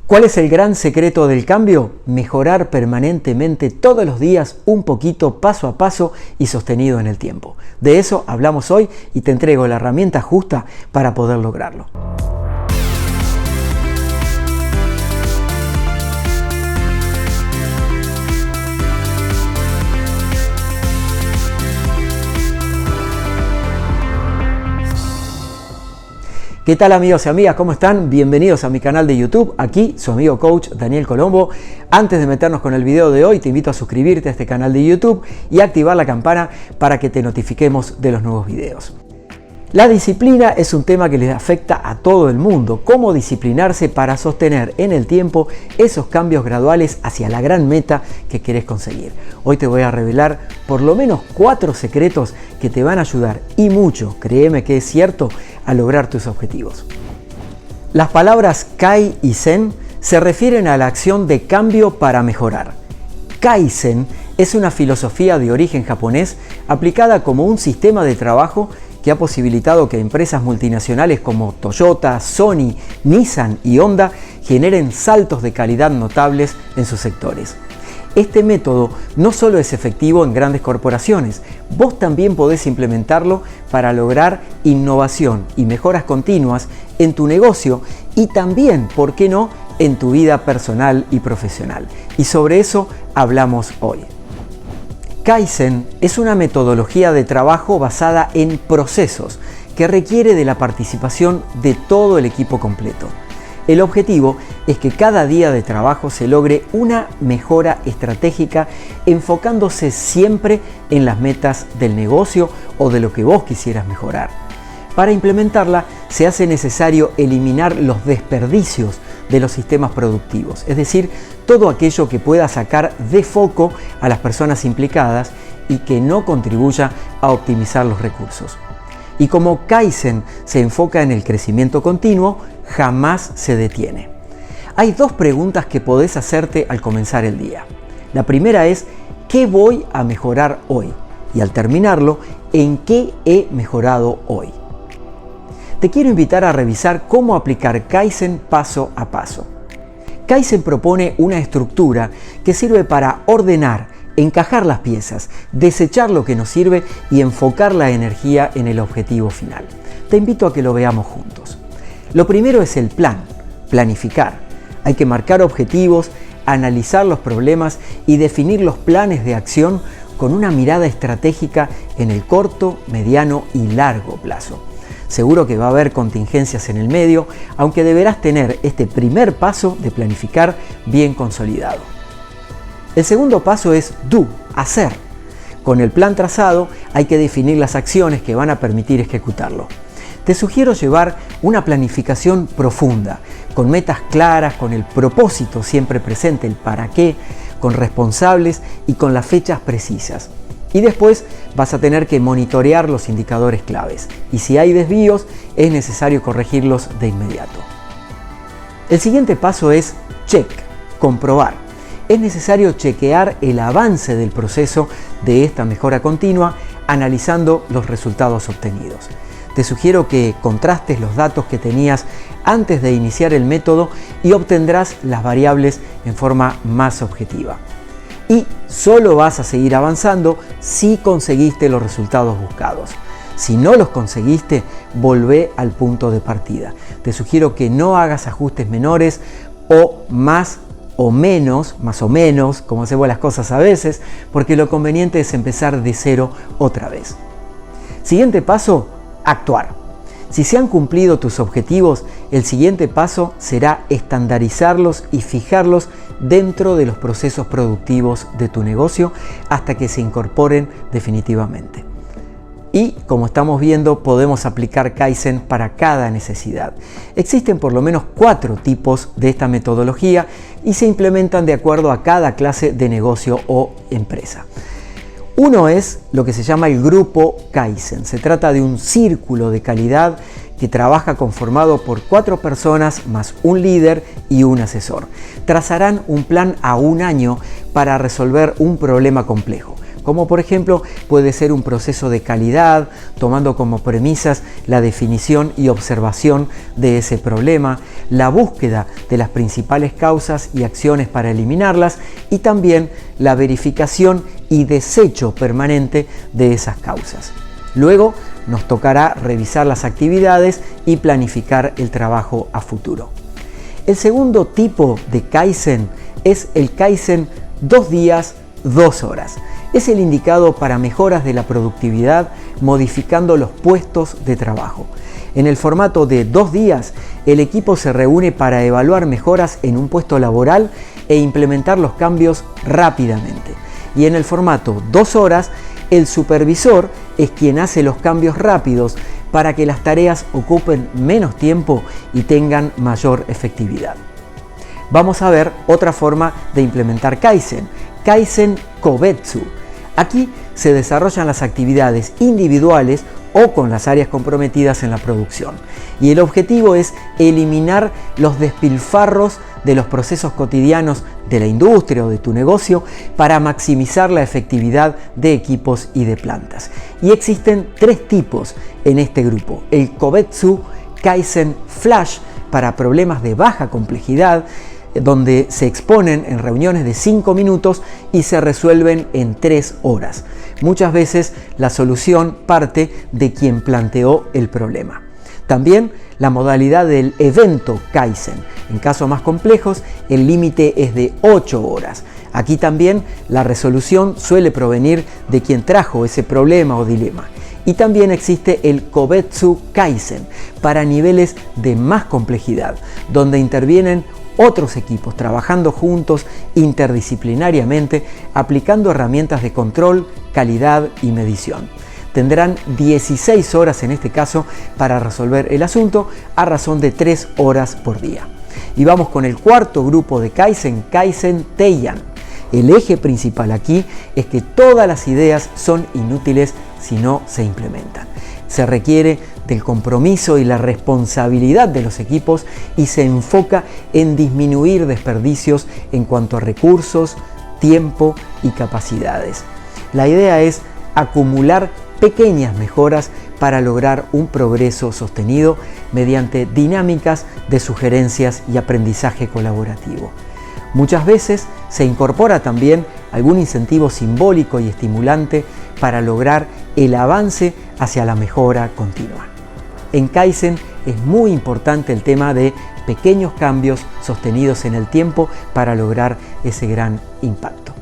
¿Cuál es el gran secreto del cambio? Mejorar permanentemente todos los días un poquito, paso a paso y sostenido en el tiempo. De eso hablamos hoy y te entrego la herramienta justa para poder lograrlo. ¿Qué tal amigos y amigas? ¿Cómo están? Bienvenidos a mi canal de YouTube. Aquí su amigo coach Daniel Colombo. Antes de meternos con el video de hoy, te invito a suscribirte a este canal de YouTube y activar la campana para que te notifiquemos de los nuevos videos. La disciplina es un tema que les afecta a todo el mundo. Cómo disciplinarse para sostener en el tiempo esos cambios graduales hacia la gran meta que querés conseguir. Hoy te voy a revelar por lo menos 4 secretos que te van a ayudar y mucho, créeme que es cierto, a lograr tus objetivos. Las palabras Kai y Zen se refieren a la acción de cambio para mejorar. Kaizen es una filosofía de origen japonés aplicada como un sistema de trabajo que ha posibilitado que empresas multinacionales como Toyota, Sony, Nissan y Honda generen saltos de calidad notables en sus sectores. Este método no solo es efectivo en grandes corporaciones, vos también podés implementarlo para lograr innovación y mejoras continuas en tu negocio y también, ¿por qué no?, en tu vida personal y profesional. Y sobre eso hablamos hoy. Kaizen es una metodología de trabajo basada en procesos que requiere de la participación de todo el equipo completo. El objetivo es que cada día de trabajo se logre una mejora estratégica enfocándose siempre en las metas del negocio o de lo que vos quisieras mejorar. Para implementarla se hace necesario eliminar los desperdicios de los sistemas productivos, es decir, todo aquello que pueda sacar de foco a las personas implicadas y que no contribuya a optimizar los recursos. Y como Kaizen se enfoca en el crecimiento continuo, jamás se detiene. Hay 2 preguntas que podés hacerte al comenzar el día. La primera es, ¿qué voy a mejorar hoy? Y al terminarlo, ¿en qué he mejorado hoy? Te quiero invitar a revisar cómo aplicar Kaizen paso a paso. Kaizen propone una estructura que sirve para ordenar, encajar las piezas, desechar lo que nos sirve y enfocar la energía en el objetivo final. Te invito a que lo veamos juntos. Lo primero es el plan, planificar. Hay que marcar objetivos, analizar los problemas y definir los planes de acción con una mirada estratégica en el corto, mediano y largo plazo. Seguro que va a haber contingencias en el medio, aunque deberás tener este primer paso de planificar bien consolidado. El segundo paso es do, hacer. Con el plan trazado hay que definir las acciones que van a permitir ejecutarlo. Te sugiero llevar una planificación profunda, con metas claras, con el propósito siempre presente, el para qué, con responsables y con las fechas precisas. Y después vas a tener que monitorear los indicadores claves. Y si hay desvíos, es necesario corregirlos de inmediato. El siguiente paso es check, comprobar. Es necesario chequear el avance del proceso de esta mejora continua, analizando los resultados obtenidos. Te sugiero que contrastes los datos que tenías antes de iniciar el método y obtendrás las variables en forma más objetiva. Y solo vas a seguir avanzando si conseguiste los resultados buscados. Si no los conseguiste, volvé al punto de partida. Te sugiero que no hagas ajustes menores o más o menos, más o menos, como hacemos las cosas a veces, porque lo conveniente es empezar de cero otra vez. Siguiente paso, actuar. Si se han cumplido tus objetivos, el siguiente paso será estandarizarlos y fijarlos dentro de los procesos productivos de tu negocio hasta que se incorporen definitivamente. Y como estamos viendo, podemos aplicar Kaizen para cada necesidad. Existen por lo menos 4 tipos de esta metodología y se implementan de acuerdo a cada clase de negocio o empresa. Uno es lo que se llama el grupo Kaizen. Se trata de un círculo de calidad que trabaja conformado por 4 personas más un líder y un asesor. Trazarán un plan a un año para resolver un problema complejo. como por ejemplo puede ser un proceso de calidad, tomando como premisas la definición y observación de ese problema, la búsqueda de las principales causas y acciones para eliminarlas, y también la verificación y desecho permanente de esas causas. Luego nos tocará revisar las actividades y planificar el trabajo a futuro. El segundo tipo de Kaizen es el Kaizen 2 días, 2 horas. Es el indicado para mejoras de la productividad modificando los puestos de trabajo. En el formato de 2 días, el equipo se reúne para evaluar mejoras en un puesto laboral e implementar los cambios rápidamente. Y en el formato 2 horas, el supervisor es quien hace los cambios rápidos para que las tareas ocupen menos tiempo y tengan mayor efectividad. Vamos a ver otra forma de implementar Kaizen, Kaizen Kobetsu. Aquí se desarrollan las actividades individuales o con las áreas comprometidas en la producción. Y el objetivo es eliminar los despilfarros de los procesos cotidianos de la industria o de tu negocio para maximizar la efectividad de equipos y de plantas. Y existen 3 tipos en este grupo: el Kobetsu Kaizen Flash para problemas de baja complejidad, donde se exponen en reuniones de 5 minutos y se resuelven en 3 horas. Muchas veces la solución parte de quien planteó el problema. También la modalidad del evento Kaizen. En casos más complejos, el límite es de 8 horas. Aquí también la resolución suele provenir de quien trajo ese problema o dilema. Y también existe el Kobetsu Kaizen para niveles de más complejidad, donde intervienen otros equipos trabajando juntos interdisciplinariamente, aplicando herramientas de control, calidad y medición. Tendrán 16 horas en este caso para resolver el asunto, a razón de 3 horas por día. Y vamos con el cuarto grupo de Kaizen, Kaizen Teian. El eje principal aquí es que todas las ideas son inútiles si no se implementan. Se requiere del compromiso y la responsabilidad de los equipos y se enfoca en disminuir desperdicios en cuanto a recursos, tiempo y capacidades. La idea es acumular pequeñas mejoras para lograr un progreso sostenido mediante dinámicas de sugerencias y aprendizaje colaborativo. Muchas veces se incorpora también algún incentivo simbólico y estimulante para lograr el avance hacia la mejora continua. En Kaizen es muy importante el tema de pequeños cambios sostenidos en el tiempo para lograr ese gran impacto.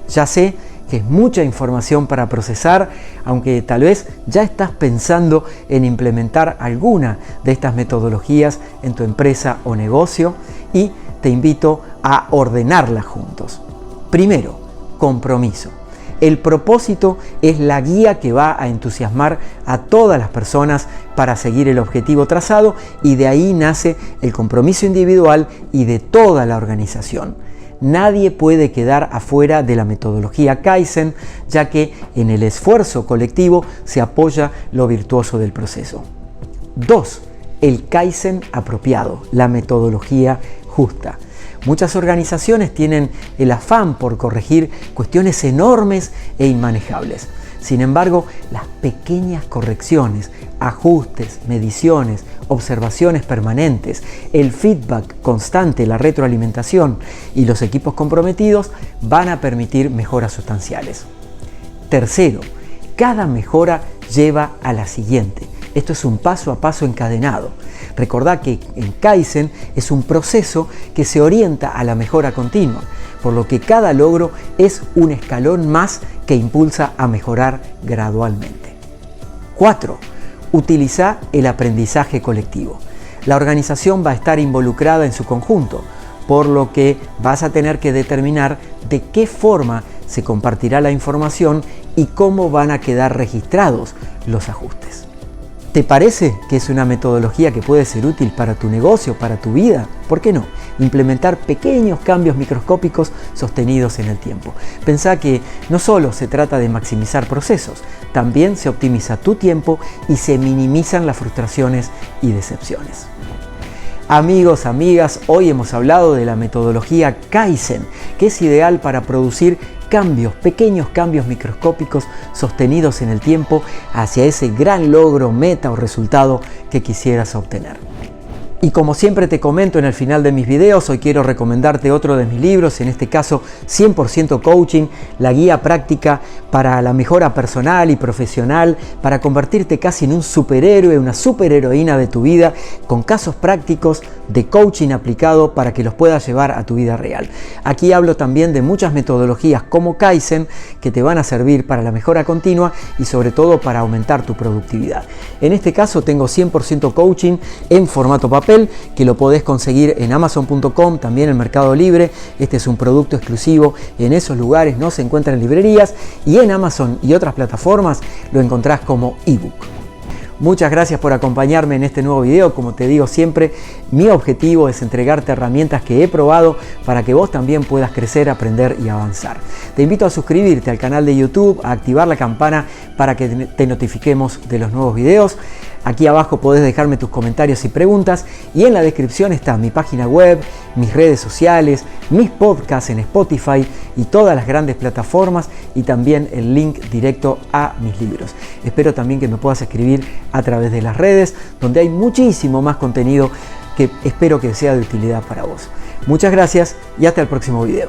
Ya sé que es mucha información para procesar, aunque tal vez ya estás pensando en implementar alguna de estas metodologías en tu empresa o negocio, y te invito a ordenarlas juntos. Primero, compromiso. El propósito es la guía que va a entusiasmar a todas las personas para seguir el objetivo trazado, y de ahí nace el compromiso individual y de toda la organización. Nadie puede quedar afuera de la metodología Kaizen, ya que en el esfuerzo colectivo se apoya lo virtuoso del proceso. 2. El Kaizen apropiado, la metodología justa. Muchas organizaciones tienen el afán por corregir cuestiones enormes e inmanejables. Sin embargo, las pequeñas correcciones, ajustes, mediciones, observaciones permanentes, el feedback constante, la retroalimentación y los equipos comprometidos van a permitir mejoras sustanciales. Tercero, cada mejora lleva a la siguiente. Esto es un paso a paso encadenado. Recordá que en Kaizen es un proceso que se orienta a la mejora continua, por lo que cada logro es un escalón más que impulsa a mejorar gradualmente. 4. Utiliza el aprendizaje colectivo. La organización va a estar involucrada en su conjunto, por lo que vas a tener que determinar de qué forma se compartirá la información y cómo van a quedar registrados los ajustes. ¿Te parece que es una metodología que puede ser útil para tu negocio, para tu vida? ¿Por qué no? Implementar pequeños cambios microscópicos sostenidos en el tiempo. Pensá que no solo se trata de maximizar procesos, también se optimiza tu tiempo y se minimizan las frustraciones y decepciones. Amigos, amigas, hoy hemos hablado de la metodología Kaizen, que es ideal para producir cambios, pequeños cambios microscópicos sostenidos en el tiempo hacia ese gran logro, meta o resultado que quisieras obtener. Y como siempre te comento en el final de mis videos, hoy quiero recomendarte otro de mis libros, en este caso 100% Coaching, la guía práctica para la mejora personal y profesional, para convertirte casi en un superhéroe, una superheroína de tu vida, con casos prácticos de coaching aplicado para que los puedas llevar a tu vida real. Aquí hablo también de muchas metodologías como Kaizen que te van a servir para la mejora continua y sobre todo para aumentar tu productividad. En este caso tengo 100% Coaching en formato papel, que lo podés conseguir en Amazon.com, también en Mercado Libre. Este es un producto exclusivo en esos lugares, no se encuentra en librerías, y en Amazon y otras plataformas lo encontrás como ebook. Muchas gracias por acompañarme en este nuevo video. Como te digo siempre, mi objetivo es entregarte herramientas que he probado para que vos también puedas crecer, aprender y avanzar. Te invito a suscribirte al canal de YouTube, a activar la campana para que te notifiquemos de los nuevos videos. Aquí abajo podés dejarme tus comentarios y preguntas, y en la descripción está mi página web, mis redes sociales, mis podcasts en Spotify y todas las grandes plataformas, y también el link directo a mis libros. Espero también que me puedas escribir a través de las redes, donde hay muchísimo más contenido que espero que sea de utilidad para vos. Muchas gracias y hasta el próximo video.